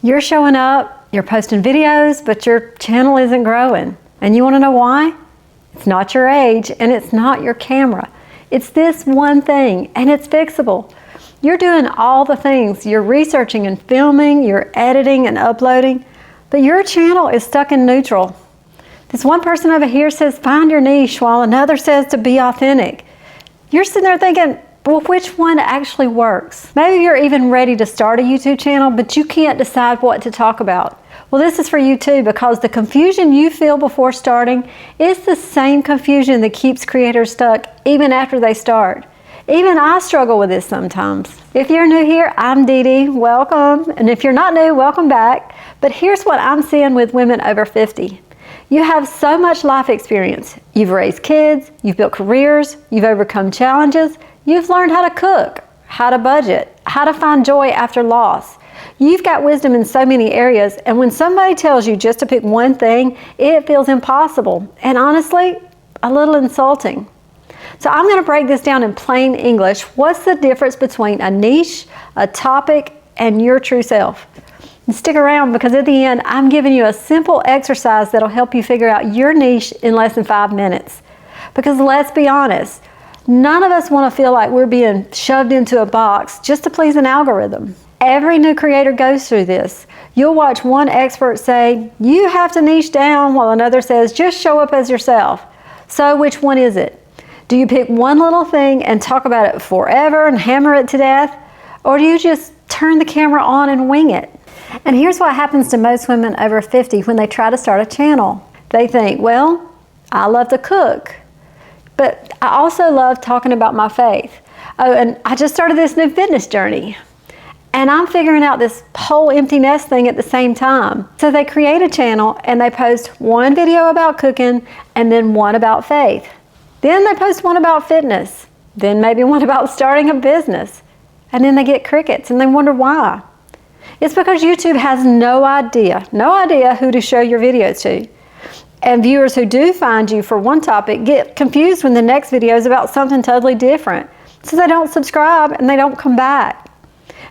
You're showing up, you're posting videos, but your channel isn't growing. And you want to know why? It's not your age and it's not your camera. It's this one thing, and it's fixable. You're doing all the things. You're researching and filming, you're editing and uploading, but your channel is stuck in neutral. This one person over here says, find your niche, while another says to be authentic. You're sitting there thinking, well, which one actually works? Maybe you're even ready to start a YouTube channel, but you can't decide what to talk about. Well, this is for you too, because the confusion you feel before starting is the same confusion that keeps creators stuck even after they start. Even I struggle with this sometimes. If you're new here, I'm Dee Dee, welcome. And if you're not new, welcome back. But here's what I'm seeing with women over 50. You have so much life experience. You've raised kids, you've built careers, you've overcome challenges, you've learned how to cook, how to budget, how to find joy after loss. You've got wisdom in so many areas, and when somebody tells you just to pick one thing, it feels impossible, and honestly, a little insulting. So I'm going to break this down in plain English. What's the difference between a niche, a topic, and your true self? And stick around, because at the end, I'm giving you a simple exercise that'll help you figure out your niche in less than 5 minutes. Because let's be honest, none of us want to feel like we're being shoved into a box just to please an algorithm. Every new creator goes through this. You'll watch one expert say, you have to niche down, while another says, just show up as yourself. So which one is it? Do you pick one little thing and talk about it forever and hammer it to death? Or do you just turn the camera on and wing it? And here's what happens to most women over 50 when they try to start a channel. They think, well, I love to cook, but I also love talking about my faith. Oh, and I just started this new fitness journey. And I'm figuring out this whole empty nest thing at the same time. So they create a channel and they post one video about cooking and then one about faith. Then they post one about fitness. Then maybe one about starting a business. And then they get crickets and they wonder why. It's because YouTube has no idea who to show your videos to. And viewers who do find you for one topic get confused when the next video is about something totally different. So they don't subscribe and they don't come back.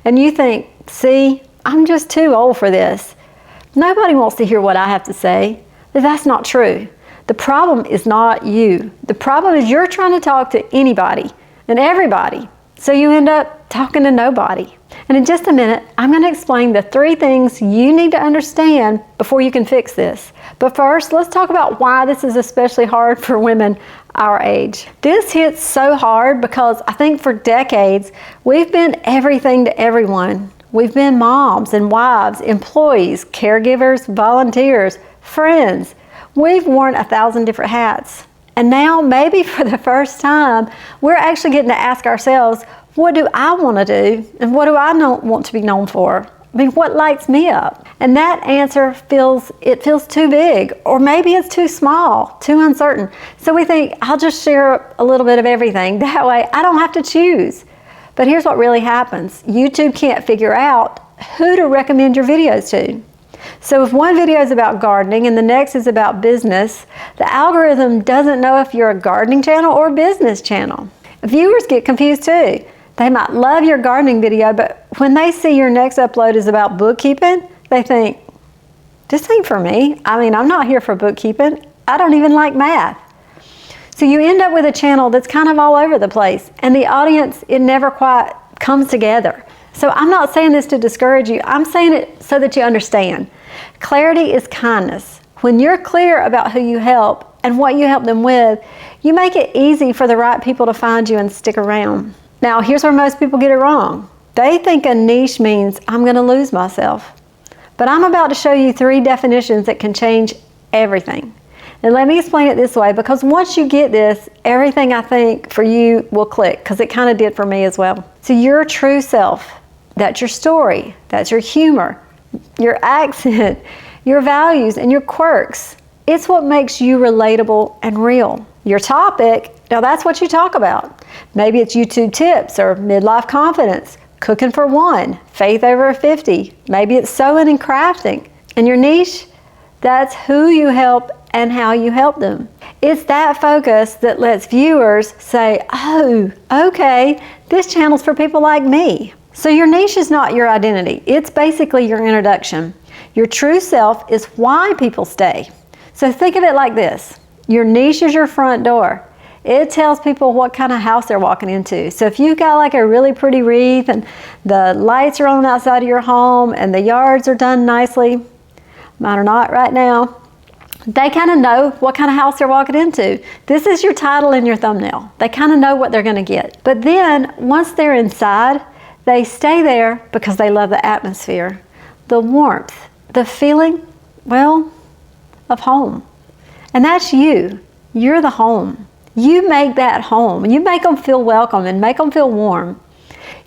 And you think, see, I'm just too old for this. Nobody wants to hear what I have to say. But that's not true. The problem is not you. The problem is you're trying to talk to anybody and everybody. So you end up talking to nobody. And in just a minute, I'm going to explain the 3 things you need to understand before you can fix this. But first, let's talk about why this is especially hard for women our age. This hits so hard because I think for decades, we've been everything to everyone. We've been moms and wives, employees, caregivers, volunteers, friends. We've worn 1,000 different hats. And now, maybe for the first time, we're actually getting to ask ourselves, what do I want to do? And what do I want to be known for? I mean, what lights me up? And that answer feels too big, or maybe it's too small, too uncertain. So we think, I'll just share a little bit of everything. That way, I don't have to choose. But here's what really happens. YouTube can't figure out who to recommend your videos to. So if one video is about gardening and the next is about business, the algorithm doesn't know if you're a gardening channel or a business channel. Viewers get confused too. They might love your gardening video, but when they see your next upload is about bookkeeping, they think, this ain't for me. I mean, I'm not here for bookkeeping. I don't even like math. So you end up with a channel that's kind of all over the place, and the audience, it never quite comes together. So I'm not saying this to discourage you. I'm saying it so that you understand. Clarity is kindness. When you're clear about who you help and what you help them with, you make it easy for the right people to find you and stick around. Now, here's where most people get it wrong. They think a niche means I'm going to lose myself. But I'm about to show you 3 definitions that can change everything. And let me explain it this way, because once you get this, everything I think for you will click, because it kind of did for me as well. So your true self, that's your story, that's your humor, your accent, your values, and your quirks. It's what makes you relatable and real. Your topic, now that's what you talk about. Maybe it's YouTube tips or midlife confidence, cooking for one, faith over 50. Maybe it's sewing and crafting. And your niche, that's who you help and how you help them. It's that focus that lets viewers say, oh, okay, this channel's for people like me. So your niche is not your identity. It's basically your introduction. Your true self is why people stay. So think of it like this. Your niche is your front door. It tells people what kind of house they're walking into. So if you've got like a really pretty wreath and the lights are on the outside of your home and the yards are done nicely, mine are not right now, they kind of know what kind of house they're walking into. This is your title and your thumbnail. They kind of know what they're going to get. But then once they're inside, they stay there because they love the atmosphere, the warmth, the feeling, well, of home. And that's you. You're the home. You make that home. You make them feel welcome and make them feel warm.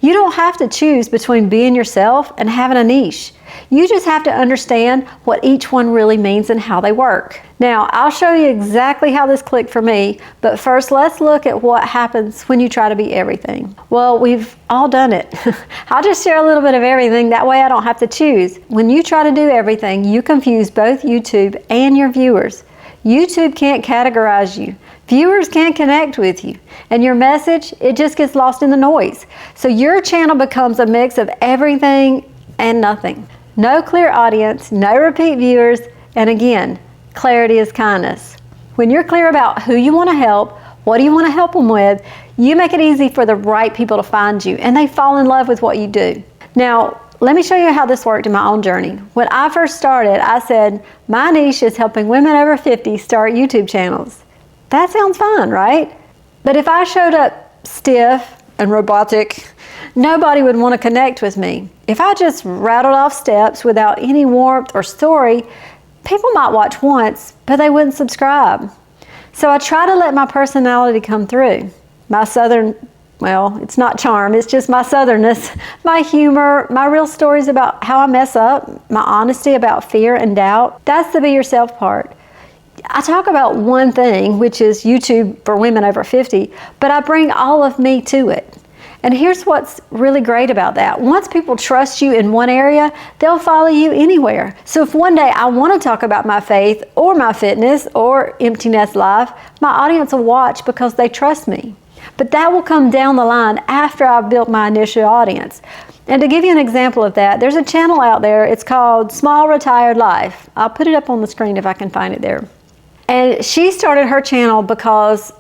You don't have to choose between being yourself and having a niche. You just have to understand what each one really means and how they work. Now, I'll show you exactly how this clicked for me, but first let's look at what happens when you try to be everything. Well, we've all done it. I'll just share a little bit of everything, that way I don't have to choose. When you try to do everything, you confuse both YouTube and your viewers. YouTube can't categorize you. Viewers can't connect with you. And your message, it just gets lost in the noise. So your channel becomes a mix of everything and nothing. No clear audience, no repeat viewers, and again, clarity is kindness. When you're clear about who you want to help, what do you want to help them with, you make it easy for the right people to find you, and they fall in love with what you do. Now, let me show you how this worked in my own journey. When I first started, I said, my niche is helping women over 50 start YouTube channels. That sounds fun, right? But if I showed up stiff and robotic, nobody would want to connect with me. If I just rattled off steps without any warmth or story, people might watch once, but they wouldn't subscribe. So I try to let my personality come through. My southern, well, it's not charm, it's just my southernness, my humor, my real stories about how I mess up, my honesty about fear and doubt. That's the be yourself part. I talk about one thing, which is YouTube for women over 50, but I bring all of me to it. And here's what's really great about that. Once people trust you in one area, they'll follow you anywhere. So if one day I want to talk about my faith or my fitness or empty nest life, my audience will watch because they trust me. But that will come down the line after I've built my initial audience. And to give you an example of that, there's a channel out there, it's called Small Retired Life. I'll put it up on the screen if I can find it there. And she started her channel because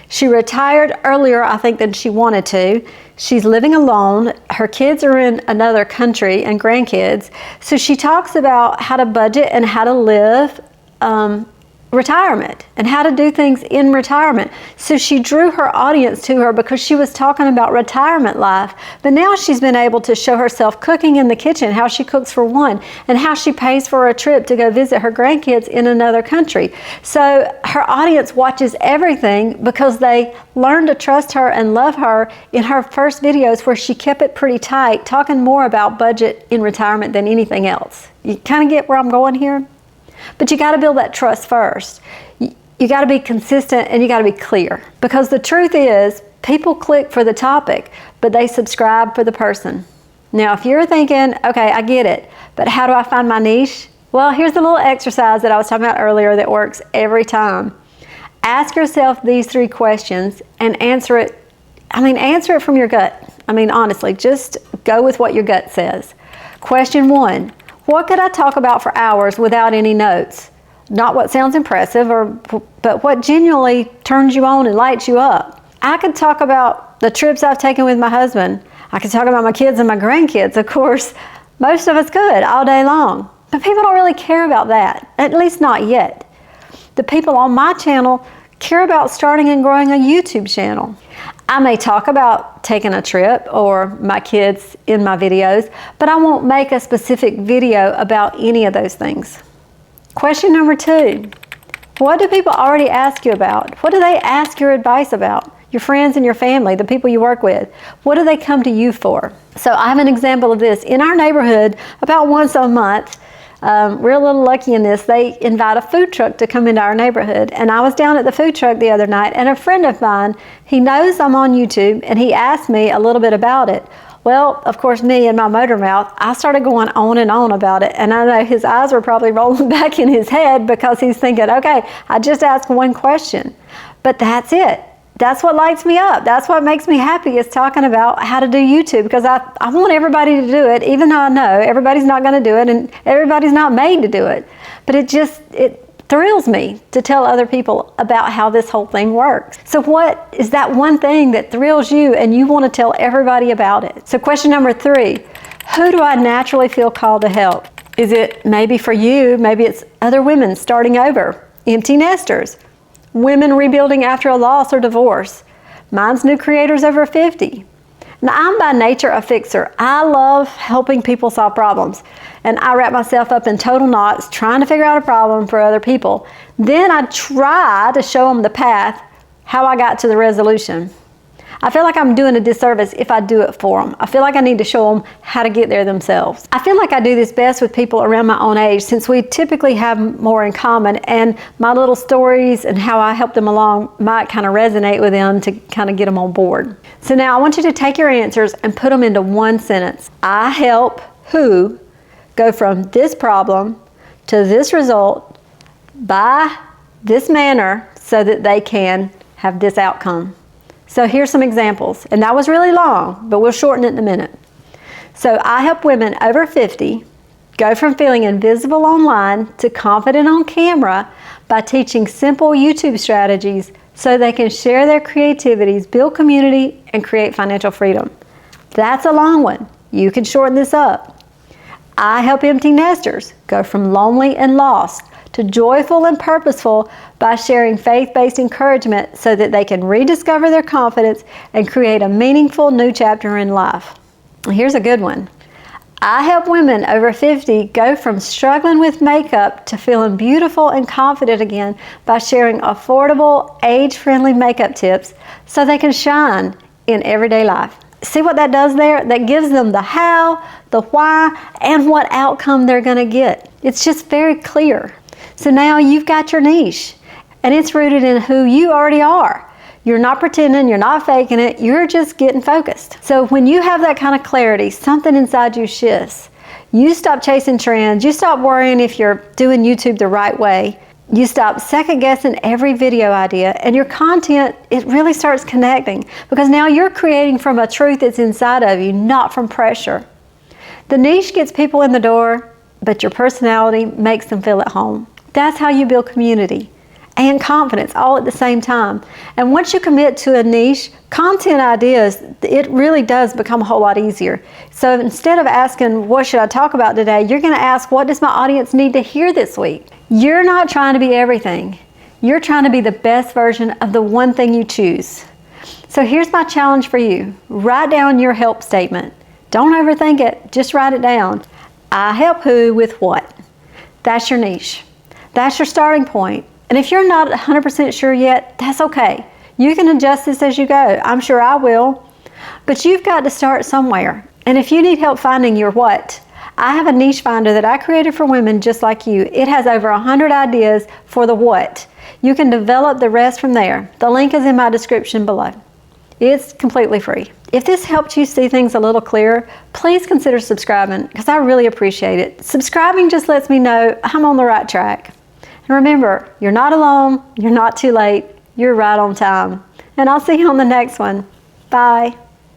she retired earlier, I think, than she wanted to. She's living alone. Her kids are in another country and grandkids. So she talks about how to budget and how to live retirement and how to do things in retirement. So she drew her audience to her because she was talking about retirement life. But now she's been able to show herself cooking in the kitchen, how she cooks for one, and how she pays for a trip to go visit her grandkids in another country. So her audience watches everything because they learned to trust her and love her in her first videos, where she kept it pretty tight, talking more about budget in retirement than anything else. You kind of get where I'm going here? But you got to build that trust first. You got to be consistent and you got to be clear. Because the truth is, people click for the topic, but they subscribe for the person. Now, if you're thinking, okay, I get it, but how do I find my niche? Well, here's a little exercise that I was talking about earlier that works every time. Ask yourself these 3 questions and answer it. Answer it from your gut. Honestly, just go with what your gut says. Question 1. What could I talk about for hours without any notes? Not what sounds impressive, but what genuinely turns you on and lights you up. I could talk about the trips I've taken with my husband. I could talk about my kids and my grandkids. Of course, most of us could all day long. But people don't really care about that, at least not yet. The people on my channel care about starting and growing a YouTube channel. I may talk about taking a trip or my kids in my videos, but I won't make a specific video about any of those things. Question number 2, what do people already ask you about? What do they ask your advice about? Your friends and your family, the people you work with, what do they come to you for? So I have an example of this. In our neighborhood, about once a month, we're a little lucky in this, they invite a food truck to come into our neighborhood. And I was down at the food truck the other night, and a friend of mine, he knows I'm on YouTube, and he asked me a little bit about it. Well, of course, me and my motor mouth, I started going on and on about it. And I know his eyes were probably rolling back in his head because he's thinking, okay, I just asked one question. But that's it. That's what lights me up. That's what makes me happy, is talking about how to do YouTube, because I want everybody to do it, even though I know everybody's not going to do it and everybody's not made to do it. But it thrills me to tell other people about how this whole thing works. So what is that one thing that thrills you and you want to tell everybody about it? So question number 3, who do I naturally feel called to help? Is it maybe for you, maybe it's other women starting over, empty nesters, women rebuilding after a loss or divorce. Mine's new creators over 50. Now, I'm by nature a fixer. I love helping people solve problems. And I wrap myself up in total knots trying to figure out a problem for other people. Then I try to show them the path, how I got to the resolution. I feel like I'm doing a disservice if I do it for them. I feel like I need to show them how to get there themselves. I feel like I do this best with people around my own age, since we typically have more in common, and my little stories and how I help them along might kind of resonate with them to kind of get them on board. So now I want you to take your answers and put them into one sentence. I help who go from this problem to this result by this manner so that they can have this outcome. So here's some examples, and that was really long, but we'll shorten it in a minute. So I help women over 50 go from feeling invisible online to confident on camera by teaching simple YouTube strategies so they can share their creativities, build community, and create financial freedom. That's a long one. You can shorten this up. I help empty nesters go from lonely and lost to joyful and purposeful by sharing faith-based encouragement so that they can rediscover their confidence and create a meaningful new chapter in life. Here's a good one. I help women over 50 go from struggling with makeup to feeling beautiful and confident again by sharing affordable, age-friendly makeup tips so they can shine in everyday life. See what that does there? That gives them the how, the why, and what outcome they're going to get. It's just very clear. So now you've got your niche, and it's rooted in who you already are. You're not pretending, you're not faking it, you're just getting focused. So when you have that kind of clarity, something inside you shifts. You stop chasing trends, you stop worrying if you're doing YouTube the right way, you stop second guessing every video idea, and your content, it really starts connecting, because now you're creating from a truth that's inside of you, not from pressure. The niche gets people in the door, but your personality makes them feel at home. That's how you build community and confidence all at the same time. And once you commit to a niche, content ideas, it really does become a whole lot easier. So instead of asking, what should I talk about today? You're going to ask, what does my audience need to hear this week? You're not trying to be everything. You're trying to be the best version of the one thing you choose. So here's my challenge for you. Write down your help statement. Don't overthink it. Just write it down. I help who with what? That's your niche. That's your starting point. And if you're not 100% sure yet, that's okay. You can adjust this as you go. I'm sure I will. But you've got to start somewhere. And if you need help finding your what, I have a niche finder that I created for women just like you. It has over 100 ideas for the what. You can develop the rest from there. The link is in my description below. It's completely free. If this helped you see things a little clearer, please consider subscribing, because I really appreciate it. Subscribing just lets me know I'm on the right track. And remember, you're not alone, you're not too late, you're right on time. And I'll see you on the next one. Bye.